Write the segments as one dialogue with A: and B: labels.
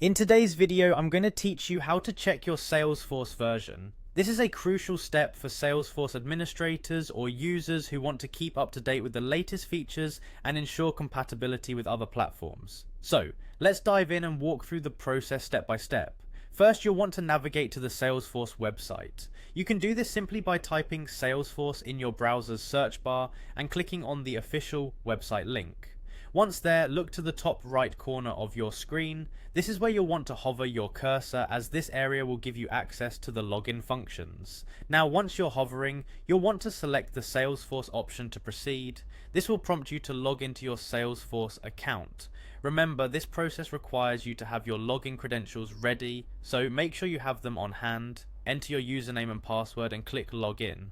A: In today's video, I'm going to teach you how to check your Salesforce version. This is a crucial step for Salesforce administrators or users who want to keep up to date with the latest features and ensure compatibility with other platforms. So, let's dive in and walk through the process step by step. First, you'll want to navigate to the Salesforce website. You can do this simply by typing Salesforce in your browser's search bar and clicking on the official website link. Once there, look to the top right corner of your screen. This is where you'll want to hover your cursor, as this area will give you access to the login functions. Now, once you're hovering, you'll want to select the Salesforce option to proceed. This will prompt you to log into your Salesforce account. Remember, this process requires you to have your login credentials ready, so make sure you have them on hand. Enter your username and password and click login.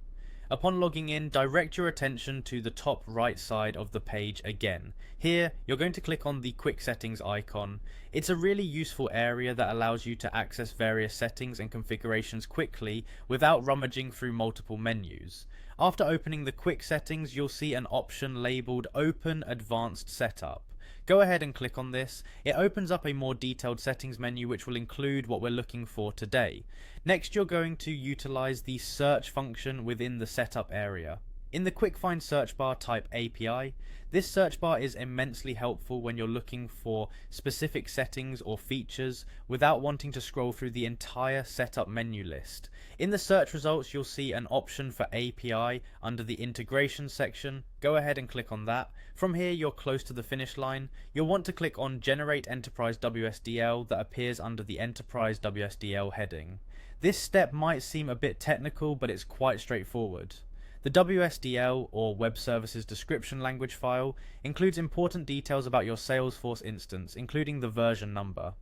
A: Upon logging in, direct your attention to the top right side of the page again. Here, you're going to click on the quick settings icon. It's a really useful area that allows you to access various settings and configurations quickly without rummaging through multiple menus. After opening the quick settings, you'll see an option labeled Open Advanced Setup. Go ahead and click on this. It opens up a more detailed settings menu which will include what we're looking for today. Next, you're going to utilize the search function within the setup area. In the quick find search bar, type API. This search bar is immensely helpful when you're looking for specific settings or features without wanting to scroll through the entire setup menu list. In the search results, you'll see an option for API under the integration section. Go ahead and click on that. From here, you're close to the finish line. You'll want to click on Generate Enterprise WSDL that appears under the Enterprise WSDL heading. This step might seem a bit technical, but it's quite straightforward. The WSDL, or Web Services Description Language file, includes important details about your Salesforce instance, including the version number.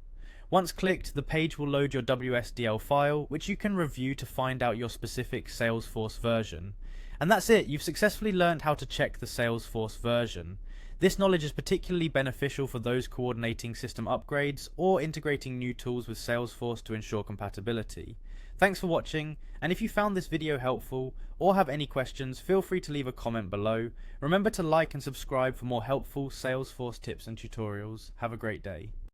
A: Once clicked, the page will load your WSDL file, which you can review to find out your specific Salesforce version. And that's it, you've successfully learned how to check the Salesforce version. This knowledge is particularly beneficial for those coordinating system upgrades or integrating new tools with Salesforce to ensure compatibility. Thanks for watching, and if you found this video helpful or have any questions, feel free to leave a comment below. Remember to like and subscribe for more helpful Salesforce tips and tutorials. Have a great day.